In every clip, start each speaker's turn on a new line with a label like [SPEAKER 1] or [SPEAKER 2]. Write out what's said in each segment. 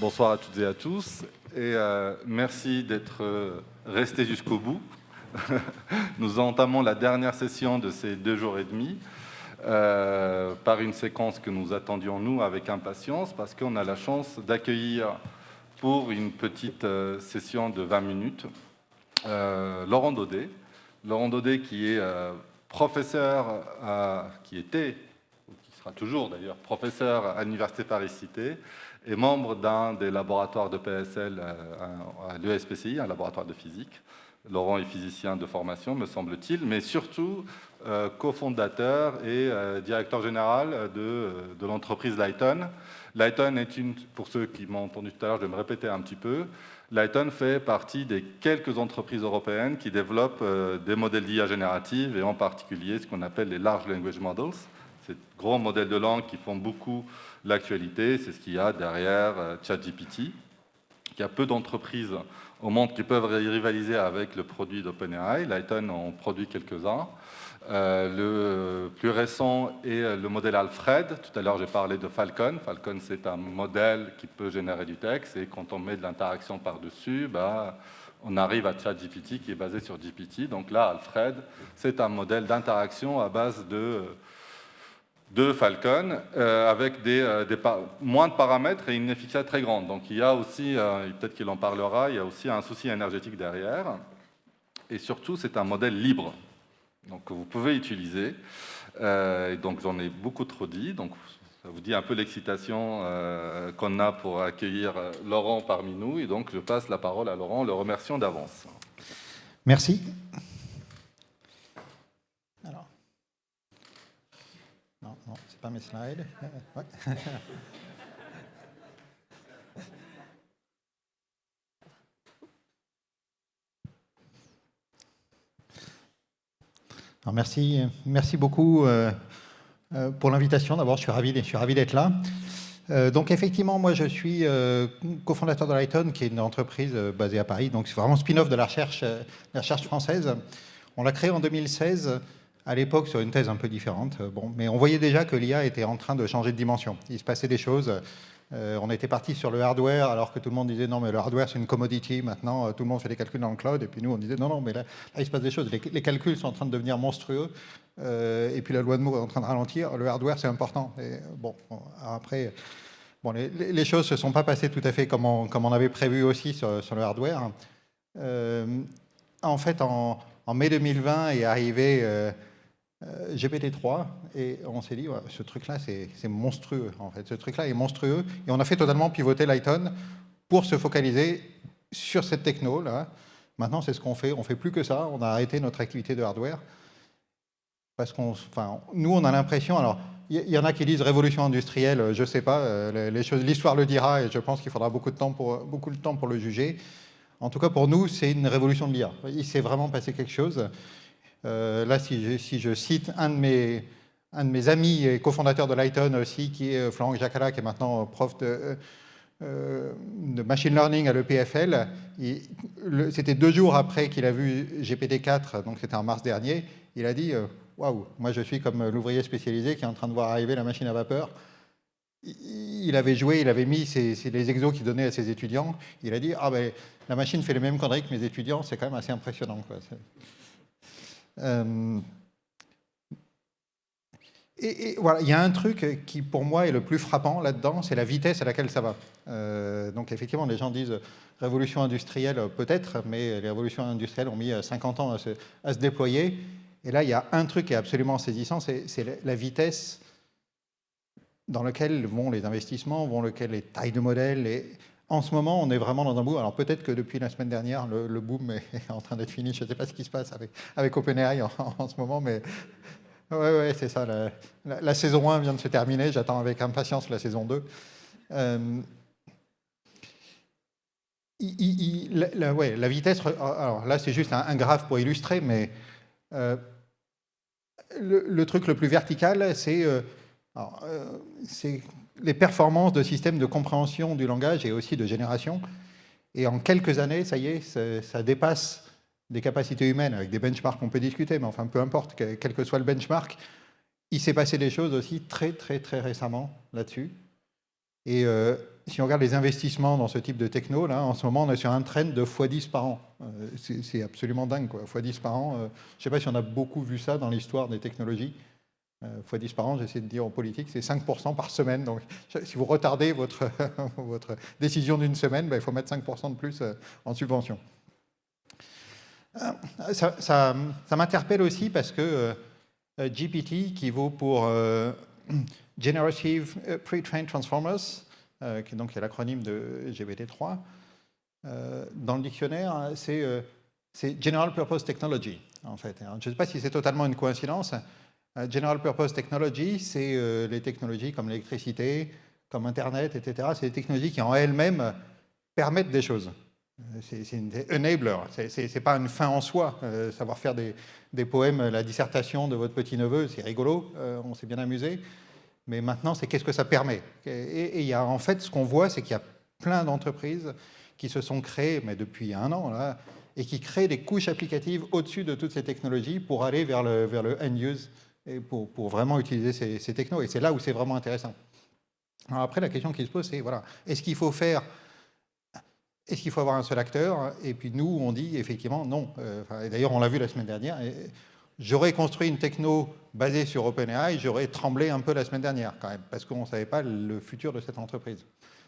[SPEAKER 1] Bonsoir à toutes et à tous, et merci d'être restés jusqu'au bout. Nous entamons la dernière session de ces 2 jours et demi par une séquence que nous attendions, nous, avec impatience, parce qu'on a la chance d'accueillir pour une petite session de 20 minutes Laurent Daudet. Laurent Daudet qui est professeur, qui était, ou qui sera toujours d'ailleurs, professeur à l'Université Paris-Cité, et membre d'un des laboratoires de PSL à l'ESPCI, un laboratoire de physique. Laurent est physicien de formation, me semble-t-il, mais surtout cofondateur et directeur général de l'entreprise Lighton. Lighton est pour ceux qui m'ont entendu tout à l'heure, je vais me répéter un petit peu, Lighton fait partie des quelques entreprises européennes qui développent des modèles d'IA générative, et en particulier ce qu'on appelle les Large Language Models, ces gros modèles de langue qui font beaucoup l'actualité. C'est ce qu'il y a derrière ChatGPT. Il y a peu d'entreprises au monde qui peuvent rivaliser avec le produit d'OpenAI. Lighton en produit quelques-uns. Le plus récent est le modèle Alfred. Tout à l'heure, j'ai parlé de Falcon. Falcon, c'est un modèle qui peut générer du texte, et quand on met de l'interaction par-dessus, on arrive à ChatGPT qui est basé sur GPT. Donc là, Alfred, c'est un modèle d'interaction à base de Falcon, avec moins de paramètres et une efficacité très grande. Donc il y a aussi, peut-être qu'il en parlera, il y a aussi un souci énergétique derrière. Et surtout, c'est un modèle libre, donc que vous pouvez utiliser. Et donc j'en ai beaucoup trop dit, donc ça vous dit un peu l'excitation qu'on a pour accueillir Laurent parmi nous. Et donc je passe la parole à Laurent, le remercions d'avance.
[SPEAKER 2] Merci. Non, c'est pas mes slides. Ouais. Alors, merci beaucoup pour l'invitation. D'abord, je suis ravi d'être là. Donc, effectivement, moi, je suis cofondateur de Lighton, qui est une entreprise basée à Paris. Donc, c'est vraiment spin-off de la recherche française. On l'a créée en 2016. À l'époque, sur une thèse un peu différente, mais on voyait déjà que l'IA était en train de changer de dimension. Il se passait des choses. On était parti sur le hardware, alors que tout le monde disait non, mais le hardware, c'est une commodity. Maintenant, tout le monde fait des calculs dans le cloud. Et puis nous, on disait non, mais là il se passe des choses. Les calculs sont en train de devenir monstrueux. Et puis la loi de Moore est en train de ralentir. Le hardware, c'est important. Et après, les choses ne se sont pas passées tout à fait comme on avait prévu aussi sur le hardware. En fait, en mai 2020 est arrivé GPT-3, et on s'est dit, ouais, ce truc-là, c'est monstrueux, en fait. Ce truc-là est monstrueux, et on a fait totalement pivoter Lighton pour se focaliser sur cette techno-là. Maintenant, c'est ce qu'on fait. On ne fait plus que ça. On a arrêté notre activité de hardware. Parce nous, on a l'impression... Alors, il y en a qui disent révolution industrielle, je ne sais pas. L'histoire le dira, et je pense qu'il faudra beaucoup de temps pour le juger. En tout cas, pour nous, c'est une révolution de l'IA. Il s'est vraiment passé quelque chose. Là, si je cite un de mes amis et cofondateur de Lighton aussi, qui est Florent Jacala, qui est maintenant prof de machine learning à l'EPFL, c'était 2 jours après qu'il a vu GPT-4, donc c'était en mars dernier, il a dit « Waouh, moi je suis comme l'ouvrier spécialisé qui est en train de voir arriver la machine à vapeur ». Il avait joué, il avait mis les exos qu'il donnait à ses étudiants, il a dit « Ah ben, la machine fait les mêmes conneries que mes étudiants, c'est quand même assez impressionnant, quoi. » Et voilà, il y a un truc qui, pour moi, est le plus frappant là-dedans, c'est la vitesse à laquelle ça va. Donc, effectivement, les gens disent révolution industrielle, peut-être, mais les révolutions industrielles ont mis 50 ans à se déployer. Et là, il y a un truc qui est absolument saisissant, c'est la vitesse dans laquelle vont les investissements, vont les tailles de modèles. Et en ce moment, on est vraiment dans un boom. Alors peut-être que depuis la semaine dernière, le boom est en train d'être fini. Je ne sais pas ce qui se passe avec OpenAI en ce moment, mais ouais, c'est ça. La saison 1 vient de se terminer. J'attends avec impatience la saison 2. La vitesse... Alors là, c'est juste un graphe pour illustrer, mais le truc le plus vertical, c'est les performances de systèmes de compréhension du langage et aussi de génération. Et en quelques années, ça y est, ça dépasse des capacités humaines, avec des benchmarks qu'on peut discuter, mais enfin, peu importe, quel que soit le benchmark, il s'est passé des choses aussi très, très, très récemment là-dessus. Et si on regarde les investissements dans ce type de techno, là, en ce moment, on est sur un trend de x10 par an. C'est absolument dingue, quoi. x10 par an. Je ne sais pas si on a beaucoup vu ça dans l'histoire des technologies. x10 par an, j'essaie de dire en politique, c'est 5% par semaine. Donc, si vous retardez votre, votre décision d'une semaine, il faut mettre 5% de plus en subvention. Ça m'interpelle aussi parce que GPT, qui vaut pour Generative Pre-trained Transformers, qui est l'acronyme de GPT-3, dans le dictionnaire, c'est General Purpose Technology, en fait. Je ne sais pas si c'est totalement une coïncidence. General Purpose Technology, c'est les technologies comme l'électricité, comme Internet, etc. C'est des technologies qui, en elles-mêmes, permettent des choses. C'est une enabler, c'est pas une fin en soi. Savoir faire des poèmes, la dissertation de votre petit-neveu, c'est rigolo, on s'est bien amusé. Mais maintenant, c'est qu'est-ce que ça permet. Et il y a, en fait, ce qu'on voit, c'est qu'il y a plein d'entreprises qui se sont créées, mais depuis un an, là, et qui créent des couches applicatives au-dessus de toutes ces technologies pour aller vers le end-use et pour vraiment utiliser ces technos. Et c'est là où c'est vraiment intéressant. Alors après, la question qui se pose, c'est, voilà, est-ce qu'il faut avoir un seul acteur? Et puis nous, on dit effectivement non. D'ailleurs, on l'a vu la semaine dernière. J'aurais construit une techno basée sur OpenAI, j'aurais tremblé un peu la semaine dernière quand même, parce qu'on ne savait pas le futur de cette entreprise.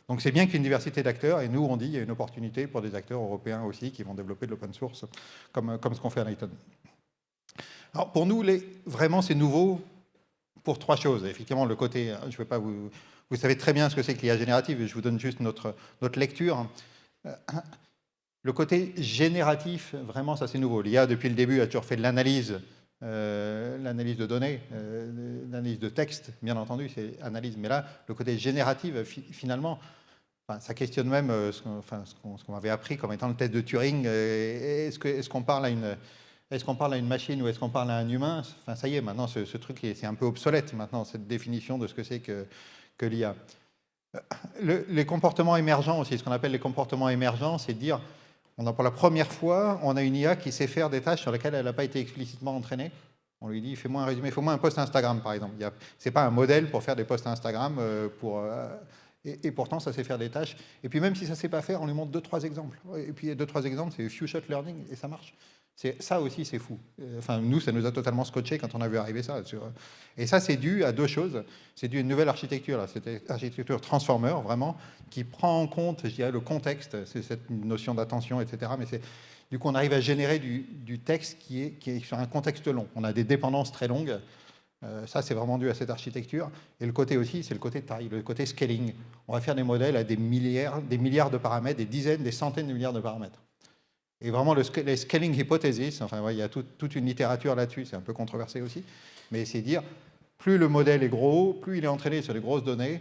[SPEAKER 2] Donc c'est bien qu'il y ait une diversité d'acteurs, et nous, on dit qu'il y a une opportunité pour des acteurs européens aussi qui vont développer de l'open source, comme ce qu'on fait à Layton. Alors pour nous, vraiment, c'est nouveau pour trois choses. Effectivement, le côté, je ne vais pas vous savez très bien ce que c'est que l'IA générative, et je vous donne juste notre lecture. Le côté génératif, vraiment, ça c'est nouveau. L'IA, depuis le début, a toujours fait de l'analyse de données, l'analyse de texte, bien entendu, c'est analyse. Mais là, le côté génératif, finalement, ça questionne même ce qu'on avait appris comme étant le test de Turing. Est-ce qu'on parle à une machine ou est-ce qu'on parle à un humain? Enfin, ça y est, maintenant, ce truc, c'est un peu obsolète, maintenant, cette définition de ce que c'est que l'IA. Les comportements émergents aussi, ce qu'on appelle les comportements émergents, c'est de dire, pour la première fois, on a une IA qui sait faire des tâches sur lesquelles elle n'a pas été explicitement entraînée. On lui dit, fais-moi un résumé, fais-moi un post Instagram, par exemple. Ce n'est pas un modèle pour faire des posts Instagram, et pourtant, ça sait faire des tâches. Et puis même si ça ne sait pas faire, on lui montre 2-3 exemples. Et puis 2-3 exemples, c'est few-shot learning, et ça marche. Ça aussi, c'est fou. Enfin, nous, ça nous a totalement scotché quand on a vu arriver ça. Et ça, c'est dû à deux choses. C'est dû à une nouvelle architecture, là. C'était architecture transformer, vraiment, qui prend en compte, je dirais, le contexte, c'est cette notion d'attention, etc. Mais du coup, on arrive à générer du texte qui est sur un contexte long. On a des dépendances très longues. Ça, c'est vraiment dû à cette architecture. Et le côté aussi, c'est le côté taille, le côté scaling. On va faire des modèles à des milliards de paramètres, des dizaines, des centaines de milliards de paramètres. Et vraiment, les scaling hypothesis, enfin, il y a toute une littérature là-dessus, c'est un peu controversé aussi, mais c'est dire, plus le modèle est gros, plus il est entraîné sur des grosses données,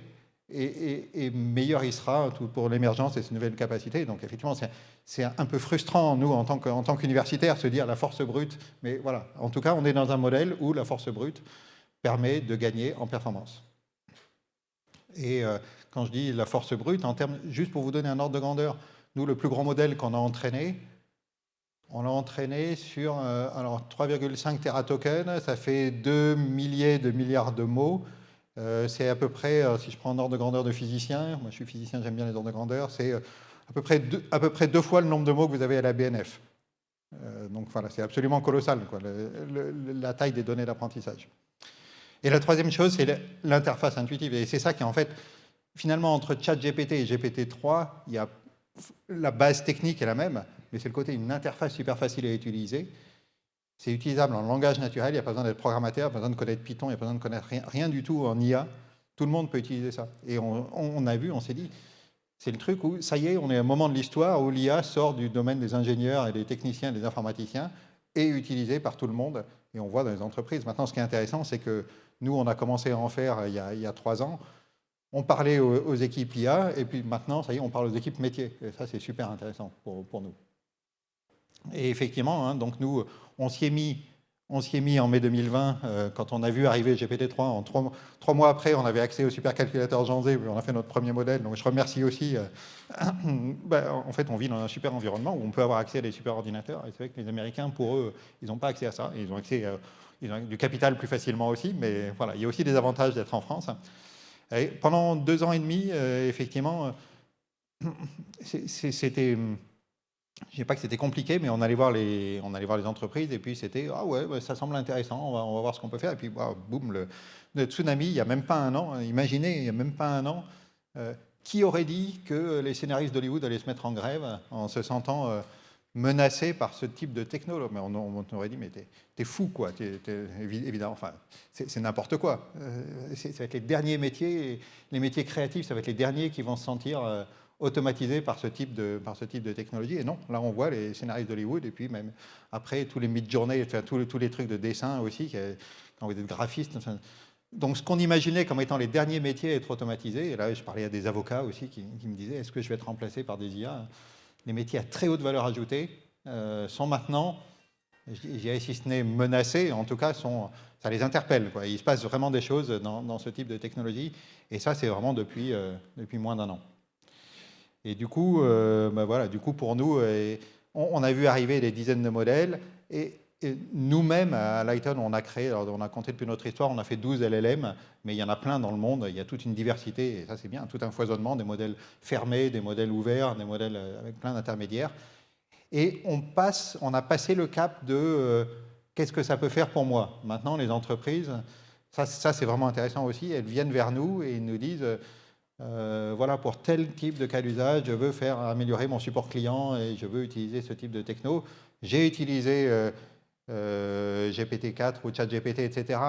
[SPEAKER 2] et meilleur il sera pour l'émergence de ces nouvelles capacités. Donc effectivement, c'est un peu frustrant, nous, en tant qu'universitaires, se dire la force brute, mais voilà, en tout cas, on est dans un modèle où la force brute permet de gagner en performance. Et quand je dis la force brute, juste pour vous donner un ordre de grandeur, nous, le plus gros modèle qu'on a entraîné, on l'a entraîné sur 3,5 tératokens, ça fait 2 milliers de milliards de mots. C'est à peu près, si je prends un ordre de grandeur de physicien, moi je suis physicien, j'aime bien les ordres de grandeur, c'est à peu près 2 fois le nombre de mots que vous avez à la BNF. Donc voilà, c'est absolument colossal, quoi, la taille des données d'apprentissage. Et la troisième chose, c'est l'interface intuitive. Et c'est ça qui, en fait, finalement, entre ChatGPT et GPT-3, il y a la base technique est la même, mais c'est le côté une interface super facile à utiliser. C'est utilisable en langage naturel, il n'y a pas besoin d'être programmateur, il n'y a pas besoin de connaître Python, il n'y a pas besoin de connaître rien du tout en IA. Tout le monde peut utiliser ça. Et on a vu, on s'est dit, c'est le truc où, ça y est, on est à un moment de l'histoire où l'IA sort du domaine des ingénieurs et des techniciens et des informaticiens et est utilisée par tout le monde. Et on voit dans les entreprises. Maintenant, ce qui est intéressant, c'est que nous, on a commencé à en faire il y a 3 ans. On parlait aux équipes IA, et puis maintenant, ça y est, on parle aux équipes métiers. Et ça, c'est super intéressant pour nous. Et effectivement, hein, donc nous, on s'y est mis en mai 2020, quand on a vu arriver GPT-3. En 3 mois après, on avait accès au supercalculateur Jean Zé, on a fait notre premier modèle. Donc je remercie aussi. En fait, on vit dans un super environnement où on peut avoir accès à des super ordinateurs. Et c'est vrai que les Américains, pour eux, ils n'ont pas accès à ça. Ils ont accès ils ont du capital plus facilement aussi. Mais voilà, il y a aussi des avantages d'être en France. Et pendant 2 ans et demi, effectivement, c'était, je ne dis pas que c'était compliqué, mais on allait voir les entreprises et puis c'était ah ouais, ça semble intéressant, on va voir ce qu'on peut faire. Et puis boum, le tsunami, il n'y a même pas un an. Imaginez, il n'y a même pas un an, qui aurait dit que les scénaristes d'Hollywood allaient se mettre en grève en se sentant menacés par ce type de techno? Mais on aurait dit mais t'es fou quoi, évidemment. Enfin, c'est n'importe quoi. Ça va être les derniers métiers, les métiers créatifs, ça va être les derniers qui vont se sentir automatisé par ce type de technologie. Et non, là on voit les scénaristes d'Hollywood et puis même après tous les mid-journées, enfin, tous les trucs de dessin aussi, quand vous êtes graphiste. Enfin, donc ce qu'on imaginait comme étant les derniers métiers à être automatisés, et là je parlais à des avocats aussi qui me disaient est-ce que je vais être remplacé par des IA? Les métiers à très haute valeur ajoutée sont maintenant, je dirais si ce n'est menacés, en tout cas ça les interpelle, quoi. Il se passe vraiment des choses dans ce type de technologie, et ça c'est vraiment depuis moins d'un an. Et du coup, voilà, du coup pour nous, on a vu arriver des dizaines de modèles, et nous-mêmes à Lighton, on a créé, alors on a compté depuis notre histoire, on a fait 12 LLM, mais il y en a plein dans le monde, il y a toute une diversité, et ça c'est bien, tout un foisonnement, des modèles fermés, des modèles ouverts, des modèles avec plein d'intermédiaires. Et on a passé le cap de qu'est-ce que ça peut faire pour moi? Maintenant, les entreprises, ça c'est vraiment intéressant aussi, elles viennent vers nous et nous disent voilà, pour tel type de cas d'usage, je veux faire améliorer mon support client et je veux utiliser ce type de techno. J'ai utilisé GPT-4 ou ChatGPT, etc.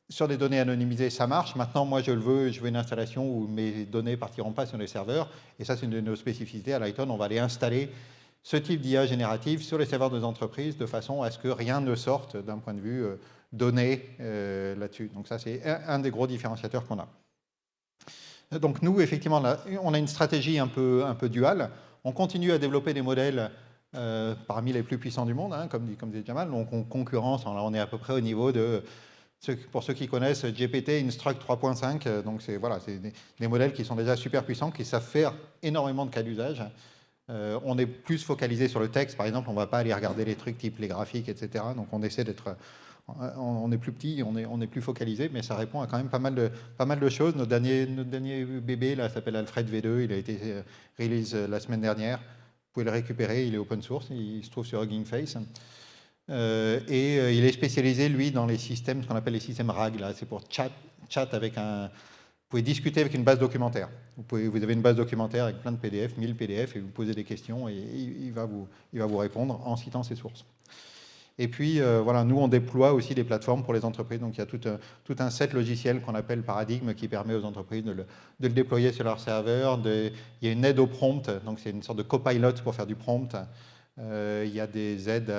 [SPEAKER 2] Sur des données anonymisées, ça marche. Maintenant, moi, je veux une installation où mes données ne partiront pas sur les serveurs. Et ça, c'est une de nos spécificités. À Lighton, on va aller installer ce type d'IA générative sur les serveurs des entreprises de façon à ce que rien ne sorte d'un point de vue données là-dessus. Donc ça, c'est un des gros différenciateurs qu'on a. Donc nous, effectivement, on a une stratégie un peu duale. On continue à développer des modèles parmi les plus puissants du monde, hein, comme dit Jamal. Donc on concurrence, on est à peu près au niveau de, pour ceux qui connaissent, GPT Instruct 3.5. Donc c'est des modèles qui sont déjà super puissants, qui savent faire énormément de cas d'usage. On est plus focalisé sur le texte, par exemple, on ne va pas aller regarder les trucs type les graphiques, etc. Donc on essaie d'être... On est plus petit, on est plus focalisé, mais ça répond à quand même pas mal de choses. Notre dernier bébé là s'appelle Alfred V2, il a été release la semaine dernière. Vous pouvez le récupérer, il est open source, il se trouve sur Hugging Face. Et il est spécialisé, lui, dans les systèmes, ce qu'on appelle les systèmes RAG. Là, c'est pour chat avec un... Vous pouvez discuter avec une base documentaire. Vous avez une base documentaire avec plein de PDF, 1000 PDF, et vous posez des questions, et il va vous répondre en citant ses sources. Et puis, voilà, nous, on déploie aussi des plateformes pour les entreprises. Donc, il y a tout un set logiciel qu'on appelle Paradigme qui permet aux entreprises de le déployer sur leur serveur. Il y a une aide au prompt, donc c'est une sorte de copilot pour faire du prompt. Il y a des aides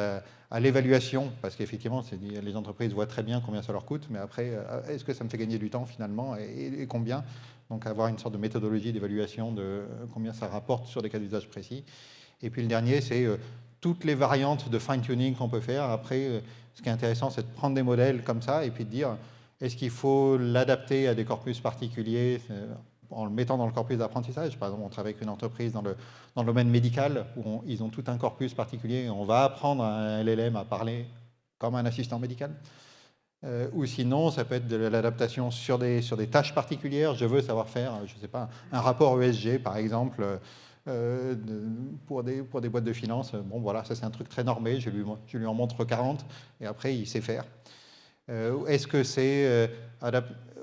[SPEAKER 2] à l'évaluation, parce qu'effectivement, les entreprises voient très bien combien ça leur coûte, mais après, est-ce que ça me fait gagner du temps finalement, et combien? Donc, avoir une sorte de méthodologie d'évaluation de combien ça rapporte sur des cas d'usage précis. Et puis, le dernier, c'est... toutes les variantes de fine-tuning qu'on peut faire. Après, ce qui est intéressant, c'est de prendre des modèles comme ça et puis de dire, est-ce qu'il faut l'adapter à des corpus particuliers en le mettant dans le corpus d'apprentissage? Par exemple, on travaille avec une entreprise dans le domaine médical où ils ont tout un corpus particulier. On va apprendre à un LLM à parler comme un assistant médical. Ou sinon, ça peut être de l'adaptation sur des tâches particulières. Je veux savoir faire, je ne sais pas, un rapport ESG, par exemple, pour des boîtes de finances. Bon, voilà, ça c'est un truc très normé, je lui en montre 40 et après il sait faire. Est-ce que c'est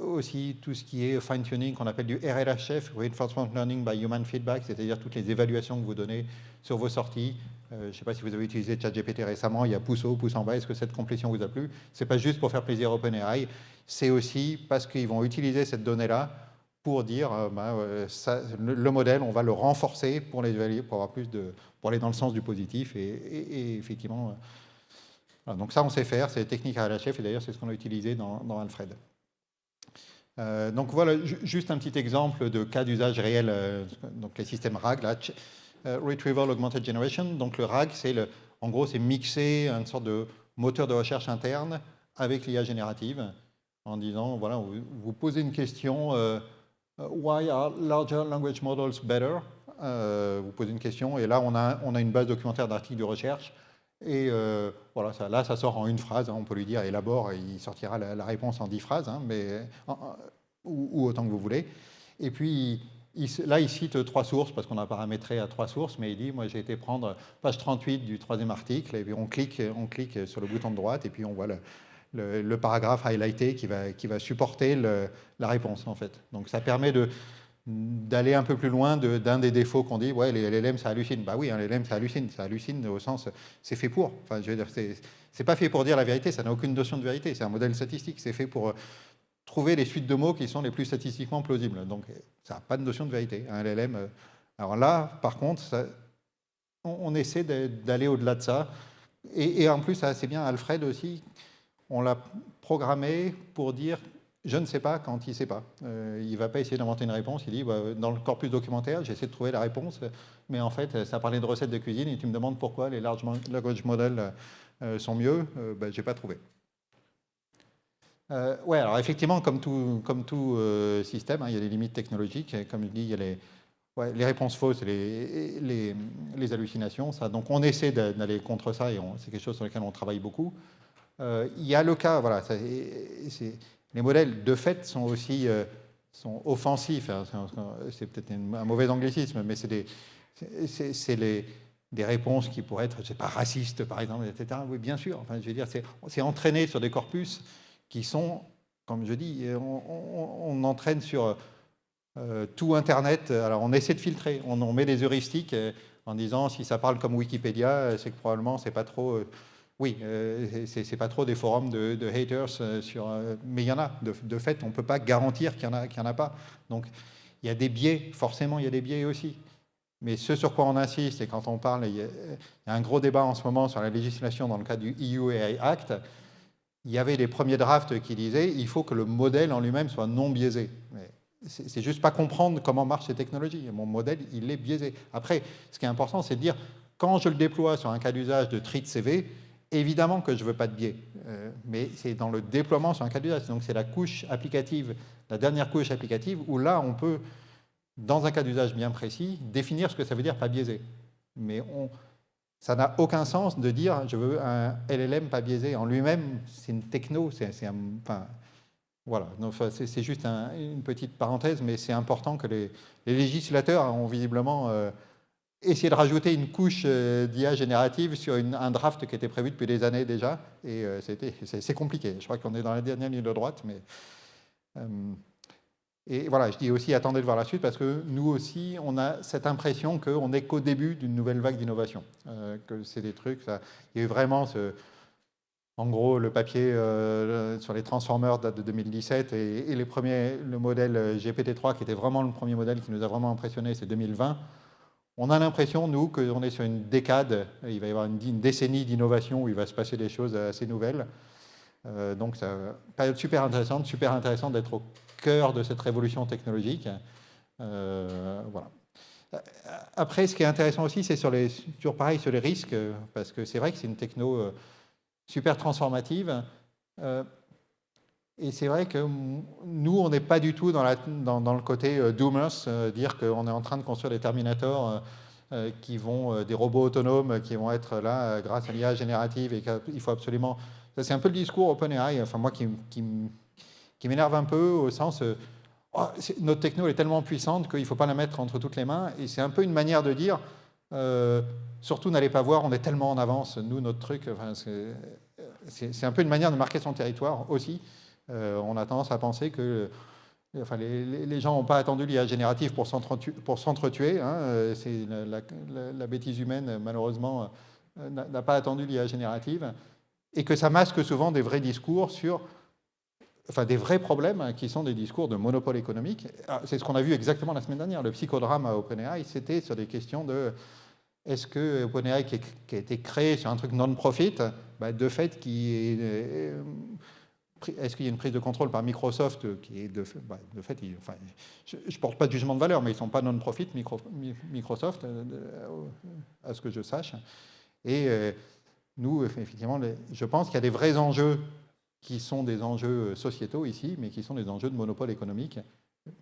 [SPEAKER 2] aussi tout ce qui est fine-tuning qu'on appelle du RLHF, Reinforcement Learning by Human Feedback, c'est-à-dire toutes les évaluations que vous donnez sur vos sorties. Je ne sais pas si vous avez utilisé ChatGPT récemment, il y a pouce haut, pouce en bas, est-ce que cette complétion vous a plu? Ce n'est pas juste pour faire plaisir à OpenAI, c'est aussi parce qu'ils vont utiliser cette donnée-là pour dire le modèle, on va le renforcer pour les évaluer, pour aller dans le sens du positif. Et effectivement, voilà, donc ça, on sait faire, c'est les techniques RLHF, et d'ailleurs, c'est ce qu'on a utilisé dans Alfred. Donc voilà, juste un petit exemple de cas d'usage réel, donc les systèmes RAG, là, Retrieval Augmented Generation. Donc le RAG, en gros, c'est mixer une sorte de moteur de recherche interne avec l'IA générative, en disant, voilà, vous posez une question... why are larger language models better? Vous posez une question, et là, on a une base documentaire d'articles de recherche, et voilà, là, ça sort en une phrase, hein, on peut lui dire élabore, et il sortira la réponse en 10 phrases, hein, ou autant que vous voulez. Et puis, Là, il cite 3 sources, parce qu'on a paramétré à 3 sources, mais il dit, moi j'ai été prendre page 38 du 3e article, et puis on clique sur le bouton de droite, et puis on voit le paragraphe highlighté qui va supporter la réponse, en fait. Donc ça permet d'aller un peu plus loin d'un des défauts qu'on dit, ouais, les LLM, ça hallucine. Bah oui, un LLM, ça hallucine au sens, c'est fait pour. Enfin, je veux dire, c'est pas fait pour dire la vérité, ça n'a aucune notion de vérité, c'est un modèle statistique, c'est fait pour trouver les suites de mots qui sont les plus statistiquement plausibles. Donc, ça n'a pas de notion de vérité, un LLM. Alors là, par contre, on essaie d'aller au-delà de ça. Et en plus, c'est bien, Alfred aussi, on l'a programmé pour dire « je ne sais pas » quand il ne sait pas. Il ne va pas essayer d'inventer une réponse, il dit bah, « dans le corpus documentaire, j'essaie de trouver la réponse, mais en fait, ça parlait de recettes de cuisine et tu me demandes pourquoi les large language models sont mieux, je n'ai pas trouvé ». Ouais, alors effectivement, comme tout système, hein, il y a des limites technologiques. Et comme je dis, il y a les réponses fausses et les hallucinations. Ça. Donc on essaie d'aller contre ça et c'est quelque chose sur lequel on travaille beaucoup. Il y a le cas, voilà, les modèles de fait sont aussi sont offensifs. Hein, c'est peut-être un mauvais anglicisme, mais c'est des réponses qui pourraient être, je sais pas, racistes par exemple, etc. Oui, bien sûr. Enfin, je veux dire, c'est entraîné sur des corpus qui sont, comme je dis, on entraîne sur tout Internet. Alors on essaie de filtrer, on met des heuristiques en disant si ça parle comme Wikipédia, c'est que probablement c'est pas trop... oui, c'est pas trop des forums de haters mais il y en a. De fait, on ne peut pas garantir qu'il n'y en a pas. Donc il y a des biais, forcément il y a des biais aussi. Mais ce sur quoi on insiste, et quand on parle, il y a un gros débat en ce moment sur la législation dans le cadre du EU AI Act. Il y avait des premiers drafts qui disaient il faut que le modèle en lui-même soit non biaisé. C'est juste pas comprendre comment marchent ces technologies. Mon modèle, il est biaisé. Après, ce qui est important, c'est de dire quand je le déploie sur un cas d'usage de tri de CV, évidemment que je ne veux pas de biais. Mais c'est dans le déploiement sur un cas d'usage. Donc c'est la couche applicative, la dernière couche applicative, où là, on peut, dans un cas d'usage bien précis, définir ce que ça veut dire pas biaisé. Mais ça n'a aucun sens de dire je veux un LLM pas biaisé. En lui-même, c'est une techno. Voilà. C'est juste une petite parenthèse, mais c'est important que les législateurs ont visiblement essayé de rajouter une couche d'IA générative sur un draft qui était prévu depuis des années déjà. Et c'est compliqué. Je crois qu'on est dans la dernière ligne de droite, mais... Et voilà, je dis aussi, attendez de voir la suite, parce que nous aussi, on a cette impression qu'on n'est qu'au début d'une nouvelle vague d'innovation. Que c'est des trucs, il y a eu vraiment en gros, le papier sur les transformers date de 2017, et le modèle GPT-3, qui était vraiment le premier modèle qui nous a vraiment impressionné, c'est 2020. On a l'impression, nous, qu'on est sur une décade, il va y avoir une décennie d'innovation où il va se passer des choses assez nouvelles. Donc, c'est une période super intéressante d'être au cœur de cette révolution technologique. Voilà. Après, ce qui est intéressant aussi, c'est toujours pareil sur les risques, parce que c'est vrai que c'est une techno super transformative. Et c'est vrai que nous, on n'est pas du tout dans le côté doomers, dire qu'on est en train de construire des Terminators des robots autonomes qui vont être là grâce à l'IA générative et qu'il faut absolument... C'est un peu le discours OpenAI, enfin moi qui m'énerve un peu au sens notre techno est tellement puissante qu'il ne faut pas la mettre entre toutes les mains, et c'est un peu une manière de dire surtout n'allez pas voir, on est tellement en avance, nous notre truc, enfin, c'est un peu une manière de marquer son territoire aussi. On a tendance à penser que les gens n'ont pas attendu l'IA générative pour s'entretuer, hein, la bêtise humaine malheureusement n'a pas attendu l'IA générative, et que ça masque souvent des vrais discours sur des vrais problèmes qui sont des discours de monopole économique. C'est ce qu'on a vu exactement la semaine dernière. Le psychodrame à OpenAI, c'était sur des questions de est-ce que OpenAI, qui a été créé sur un truc non-profit, de fait, est-ce qu'il y a une prise de contrôle par Microsoft qui est de fait, je ne porte pas de jugement de valeur, mais ils ne sont pas non-profit, Microsoft, à ce que je sache. Et nous, effectivement, je pense qu'il y a des vrais enjeux qui sont des enjeux sociétaux ici, mais qui sont des enjeux de monopole économique,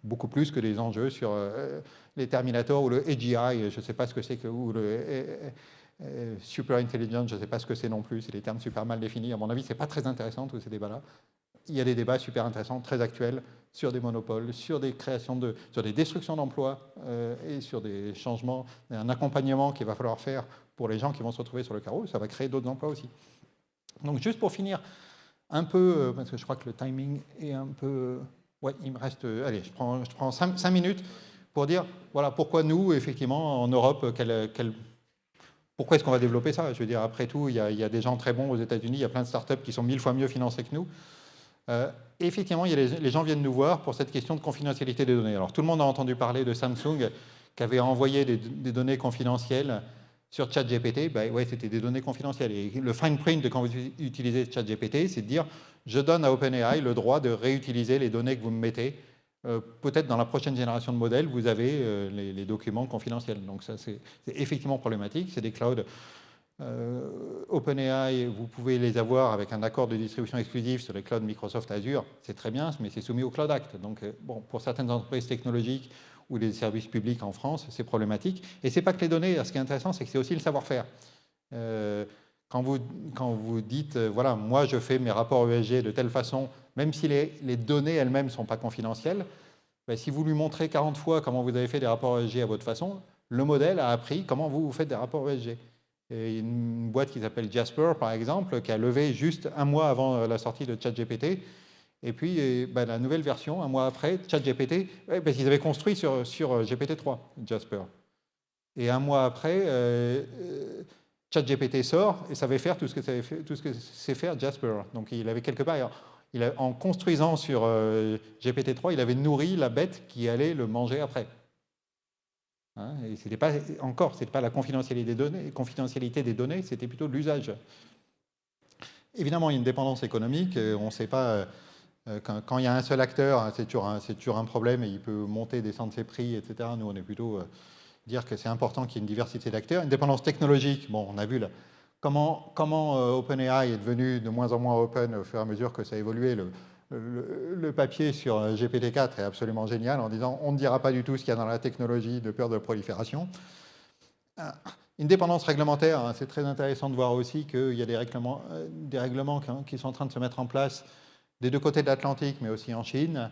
[SPEAKER 2] beaucoup plus que des enjeux sur les Terminators ou le AGI, je ne sais pas ce que c'est, ou le Super Intelligence, je ne sais pas ce que c'est non plus, c'est des termes super mal définis. À mon avis, ce n'est pas très intéressant tous ces débats-là. il y a des débats super intéressants, très actuels, sur des monopoles, sur des sur des destructions d'emplois et sur des changements, un accompagnement qu'il va falloir faire pour les gens qui vont se retrouver sur le carreau. Ça va créer d'autres emplois aussi. Donc juste pour finir, un peu, parce que je crois que le timing est un peu... Ouais, il me reste... allez, je prends 5 minutes pour dire, voilà, pourquoi nous, effectivement, en Europe, pourquoi est-ce qu'on va développer ça? Je veux dire, après tout, il y a des gens très bons aux États-Unis, il y a plein de startups qui sont 1000 fois mieux financées que nous. Effectivement, les gens viennent nous voir pour cette question de confidentialité des données. Alors, tout le monde a entendu parler de Samsung qui avait envoyé des données confidentielles sur ChatGPT. Ben, ouais, c'était des données confidentielles. Et le fine print de quand vous utilisez ChatGPT, c'est de dire je donne à OpenAI le droit de réutiliser les données que vous me mettez. Peut-être dans la prochaine génération de modèles, vous avez les documents confidentiels. Donc ça, c'est effectivement problématique. C'est des clouds. OpenAI, vous pouvez les avoir avec un accord de distribution exclusif sur les clouds Microsoft Azure. C'est très bien, mais c'est soumis au Cloud Act. Donc, bon, pour certaines entreprises technologiques ou des services publics en France, c'est problématique. Et ce n'est pas que les données. Ce qui est intéressant, c'est que c'est aussi le savoir-faire. Quand vous dites, voilà, moi je fais mes rapports ESG de telle façon, même si les données elles-mêmes ne sont pas confidentielles, ben, si vous lui montrez 40 fois comment vous avez fait des rapports ESG à votre façon, le modèle a appris comment vous faites des rapports ESG. Et une boîte qui s'appelle Jasper, par exemple, qui a levé juste un mois avant la sortie de ChatGPT. Et puis, ben, la nouvelle version, un mois après, ChatGPT, parce qu'ils avaient construit sur GPT-3, Jasper. Et un mois après, ChatGPT sort et savait faire tout ce que sait faire Jasper. Donc il avait quelque part, en construisant sur GPT-3, il avait nourri la bête qui allait le manger après. Hein, et c'était pas la confidentialité des données, c'était plutôt l'usage. Évidemment, il y a une dépendance économique. On ne sait pas quand il y a un seul acteur, c'est toujours un problème et il peut monter, descendre ses prix, etc. Nous, on est plutôt dire que c'est important qu'il y ait une diversité d'acteurs. Une dépendance technologique, bon, on a vu là, comment OpenAI est devenu de moins en moins open au fur et à mesure que ça a évolué. Le papier sur GPT-4 est absolument génial en disant on ne dira pas du tout ce qu'il y a dans la technologie de peur de prolifération. Une dépendance réglementaire, hein, c'est très intéressant de voir aussi qu'il y a des règlements qui sont en train de se mettre en place des deux côtés de l'Atlantique, mais aussi en Chine.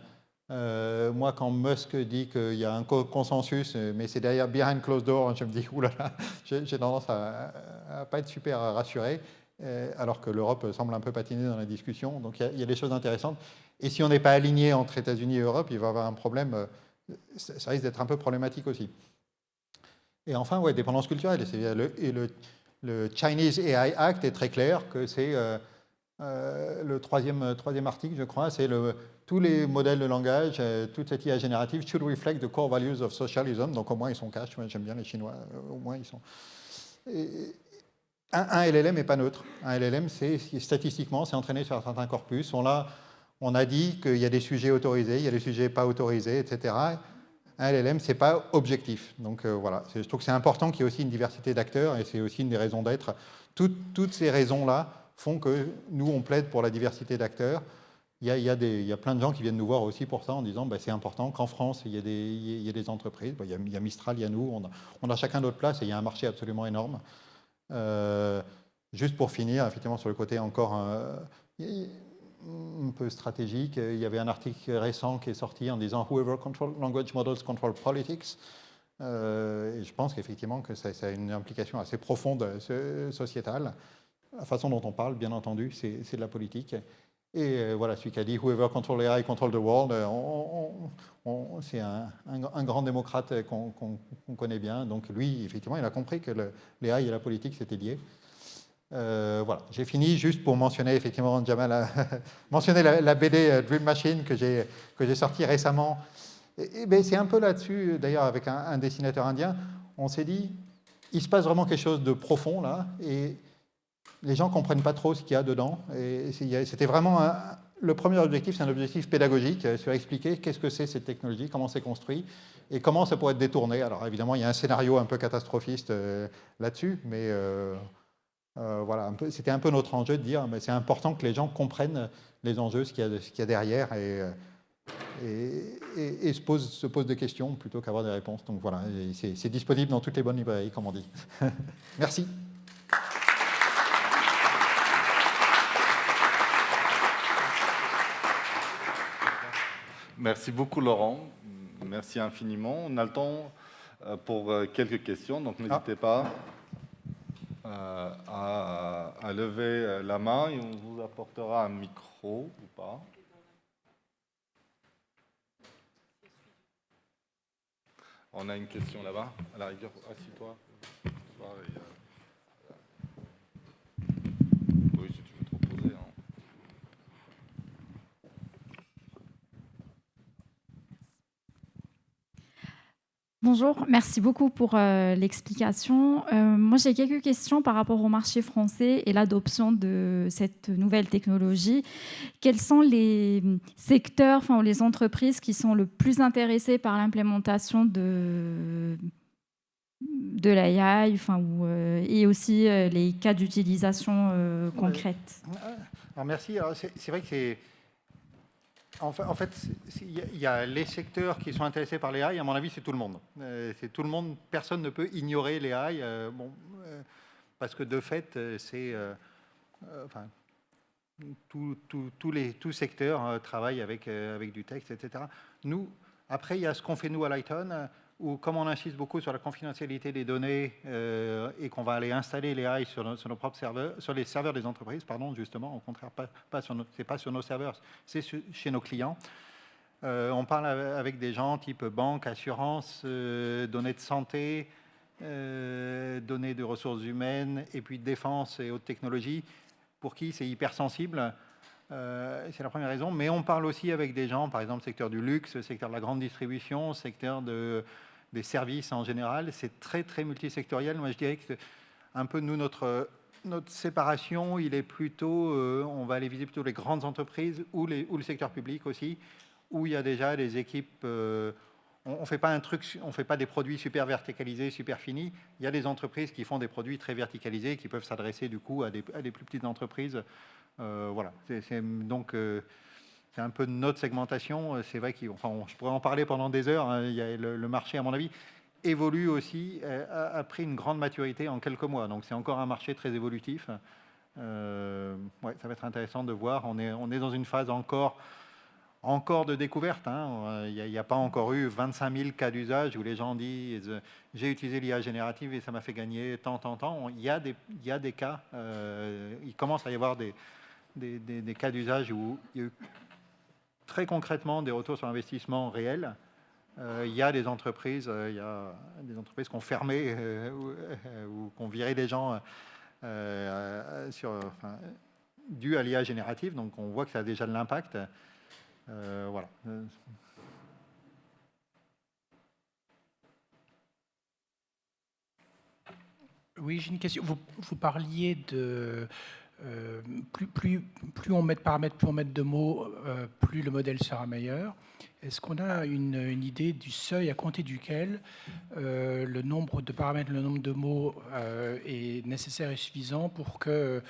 [SPEAKER 2] Moi, quand Musk dit qu'il y a un consensus, mais c'est derrière behind closed door, je me dis, oulala, j'ai tendance à ne pas être super rassuré, alors que l'Europe semble un peu patiner dans la discussion. Donc il y a des choses intéressantes. Et si on n'est pas aligné entre États-Unis et Europe, il va y avoir un problème, ça risque d'être un peu problématique aussi. Et enfin, ouais, dépendance culturelle. Et le Chinese AI Act est très clair que c'est le troisième article, je crois, c'est tous les modèles de langage, toute cette IA générative should reflect the core values of socialism. Donc au moins ils sont cash. Moi j'aime bien les Chinois. Au moins ils sont. Un LLM n'est pas neutre. Un LLM, statistiquement, c'est entraîné sur un certain corpus. On a dit qu'il y a des sujets autorisés, il y a des sujets pas autorisés, etc. Un LLM, ce n'est pas objectif. Donc voilà, je trouve que c'est important qu'il y ait aussi une diversité d'acteurs et c'est aussi une des raisons d'être. Toutes ces raisons-là font que nous, on plaide pour la diversité d'acteurs. Il y a plein de gens qui viennent nous voir aussi pour ça en disant c'est important qu'en France, il y a des entreprises. Il y a Mistral, il y a nous, on a chacun notre place et il y a un marché absolument énorme. Juste pour finir, effectivement, sur le côté encore un peu stratégique, il y avait un article récent qui est sorti en disant « Whoever controls language models control politics ». Et je pense qu'effectivement que ça a une implication assez profonde sociétale. La façon dont on parle, bien entendu, c'est de la politique. Et voilà, celui qui a dit « Whoever control AI control the world », c'est un grand démocrate qu'on connaît bien. Donc lui, effectivement, il a compris que l'AI et la politique, c'était lié. Voilà, j'ai fini juste pour mentionner, effectivement, Jamal a mentionné la BD Dream Machine que j'ai sortie récemment. Et c'est un peu là-dessus, d'ailleurs, avec un dessinateur indien, on s'est dit, il se passe vraiment quelque chose de profond, là, et les gens ne comprennent pas trop ce qu'il y a dedans. Et c'était vraiment le premier objectif, c'est un objectif pédagogique sur expliquer qu'est-ce que c'est cette technologie, comment c'est construit et comment ça pourrait être détourné. Alors évidemment, il y a un scénario un peu catastrophiste là-dessus, mais voilà, c'était un peu notre enjeu de dire c'est important que les gens comprennent les enjeux, ce qu'il y a derrière et se posent des questions plutôt qu'avoir des réponses. Donc voilà, c'est disponible dans toutes les bonnes librairies, comme on dit. Merci.
[SPEAKER 1] Merci beaucoup, Laurent. Merci infiniment. On a le temps pour quelques questions, donc n'hésitez pas à lever la main et on vous apportera un micro ou pas. On a une question là-bas. À la rigueur, assis-toi. Oui, si tu veux te reposer. Hein.
[SPEAKER 3] Bonjour, merci beaucoup pour l'explication. Moi, j'ai quelques questions par rapport au marché français et l'adoption de cette nouvelle technologie. Quels sont les secteurs, enfin, les entreprises qui sont le plus intéressées par l'implémentation de l'AI, enfin, et aussi les cas d'utilisation concrètes?
[SPEAKER 2] Alors, merci. Alors, c'est vrai que c'est... En fait, il y a les secteurs qui sont intéressés par l'AI, à mon avis, c'est tout le monde. C'est tout le monde, personne ne peut ignorer l'AI, parce que de fait, c'est... enfin, tous secteurs travaillent avec du texte, etc. Nous, après, il y a ce qu'on fait nous à Lighton, où comme on insiste beaucoup sur la confidentialité des données et qu'on va aller installer l'AI sur nos propres serveurs, sur les serveurs des entreprises, pardon, justement, au contraire, c'est pas sur nos serveurs, c'est chez nos clients. On parle avec des gens type banque, assurance, données de santé, données de ressources humaines, et puis défense et haute technologie, pour qui c'est hypersensible. C'est la première raison, mais on parle aussi avec des gens, par exemple, secteur du luxe, secteur de la grande distribution, secteur des services en général. C'est très, très multisectoriel. Moi, je dirais que un peu, nous, notre séparation, il est plutôt, on va aller viser plutôt les grandes entreprises ou le secteur public aussi, où il y a déjà des équipes... on ne fait pas on fait pas des produits super verticalisés, super finis. Il y a des entreprises qui font des produits très verticalisés, qui peuvent s'adresser du coup à des plus petites entreprises. Voilà. Donc, c'est un peu notre segmentation. C'est vrai je pourrais en parler pendant des heures. Hein. Il y a le marché, à mon avis, évolue aussi, a pris une grande maturité en quelques mois. Donc, c'est encore un marché très évolutif. Ouais, ça va être intéressant de voir. On est dans une phase encore de découverte. Hein. Il n'y a pas encore eu 25 000 cas d'usage où les gens disent « j'ai utilisé l'IA générative et ça m'a fait gagner tant. » Il y a des cas. Il commence à y avoir des cas d'usage où il y a eu très concrètement des retours sur investissement réels. Il y a des entreprises qui ont fermé ou qui ont viré des gens dû à l'IA générative. Donc on voit que ça a déjà de l'impact. Voilà.
[SPEAKER 4] Oui, j'ai une question. Vous parliez de plus on met de paramètres, plus on met de mots, plus le modèle sera meilleur. Est-ce qu'on a une idée du seuil à compter duquel le nombre de paramètres, le nombre de mots est nécessaire et suffisant pour que,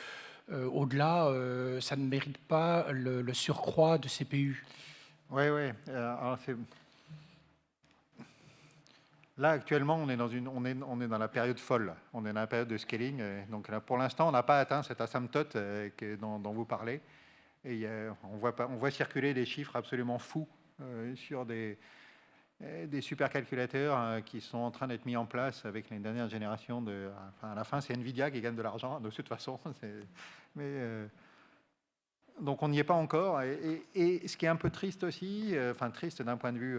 [SPEAKER 4] au-delà, ça ne mérite pas le surcroît de CPU?
[SPEAKER 2] Oui. Là, actuellement, on est dans la période folle. On est dans la période de scaling. Donc, là, pour l'instant, on n'a pas atteint cette asymptote dont vous parlez. Et on voit circuler des chiffres absolument fous sur des supercalculateurs qui sont en train d'être mis en place avec les dernières générations. À la fin, c'est Nvidia qui gagne de l'argent, de toute façon. Donc, on n'y est pas encore. Et ce qui est un peu triste aussi, triste d'un point de vue...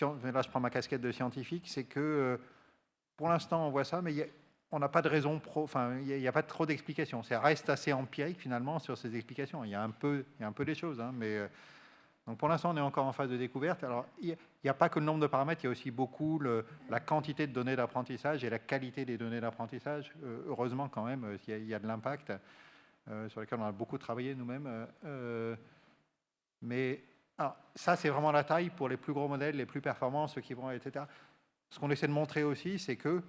[SPEAKER 2] là, je prends ma casquette de scientifique, c'est que pour l'instant, on voit ça, mais on n'a pas de raison, il n'y a pas trop d'explications. Ça reste assez empirique, finalement, sur ces explications. Il y a un peu des choses, hein, mais... donc pour l'instant, on est encore en phase de découverte. Alors, il n'y a pas que le nombre de paramètres, il y a aussi beaucoup la quantité de données d'apprentissage et la qualité des données d'apprentissage. Heureusement, quand même, il y a de l'impact sur lequel on a beaucoup travaillé nous-mêmes. Mais alors, ça, c'est vraiment la taille pour les plus gros modèles, les plus performants, ceux qui vont, etc. Ce qu'on essaie de montrer aussi, c'est que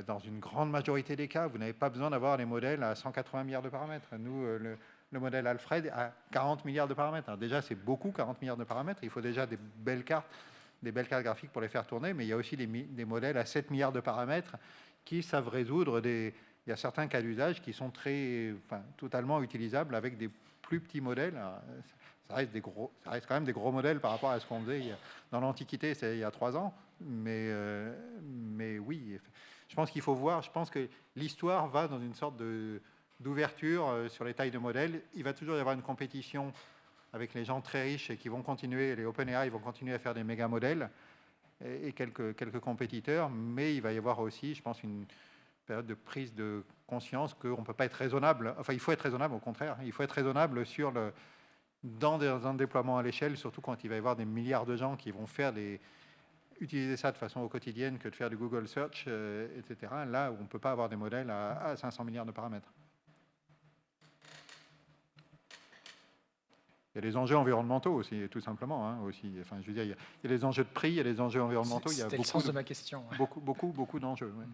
[SPEAKER 2] dans une grande majorité des cas, vous n'avez pas besoin d'avoir les modèles à 180 milliards de paramètres. Nous, le modèle Alfred a 40 milliards de paramètres. Alors déjà, c'est beaucoup, 40 milliards de paramètres. Il faut déjà des belles cartes graphiques pour les faire tourner, mais il y a aussi des modèles à 7 milliards de paramètres qui savent résoudre il y a certains cas d'usage qui sont totalement utilisables avec des plus petits modèles. Ça reste quand même des gros modèles par rapport à ce qu'on faisait dans l'Antiquité, c'est il y a 3 ans. Mais oui, je pense qu'il faut voir, je pense que l'histoire va dans une sorte d'ouverture sur les tailles de modèles. Il va toujours y avoir une compétition avec les gens très riches et qui vont continuer, les OpenAI vont continuer à faire des méga modèles et quelques compétiteurs, mais il va y avoir aussi, je pense, une période de prise de conscience qu'on ne peut pas être raisonnable. Enfin, il faut être raisonnable, au contraire. Il faut être raisonnable dans un déploiement à l'échelle, surtout quand il va y avoir des milliards de gens qui vont utiliser ça de façon quotidienne que de faire du Google Search, etc. Là où on ne peut pas avoir des modèles à 500 milliards de paramètres. Il y a les enjeux environnementaux aussi, tout simplement. Hein, aussi. Enfin, je veux dire, il y a les enjeux de prix, il y a les enjeux environnementaux.
[SPEAKER 4] C'était le sens de ma question.
[SPEAKER 2] Beaucoup d'enjeux. Oui.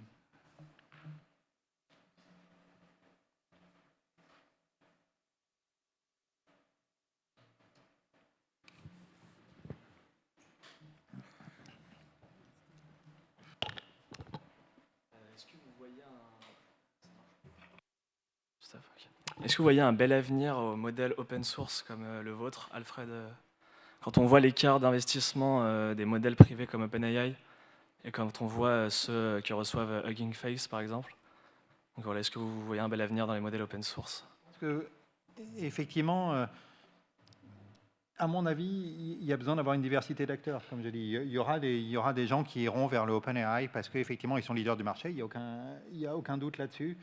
[SPEAKER 5] Est-ce que vous voyez un bel avenir au modèle open source comme le vôtre, Alfred? Quand on voit l'écart d'investissement des modèles privés comme OpenAI et quand on voit ceux qui reçoivent Hugging Face, par exemple, donc voilà, est-ce que vous voyez un bel avenir dans les modèles open source?
[SPEAKER 2] Parce que, effectivement, à mon avis, il y a besoin d'avoir une diversité d'acteurs, comme je dis. Il y aura des gens qui iront vers le OpenAI parce qu'effectivement, ils sont leaders du marché, il n'y a aucun doute là-dessus.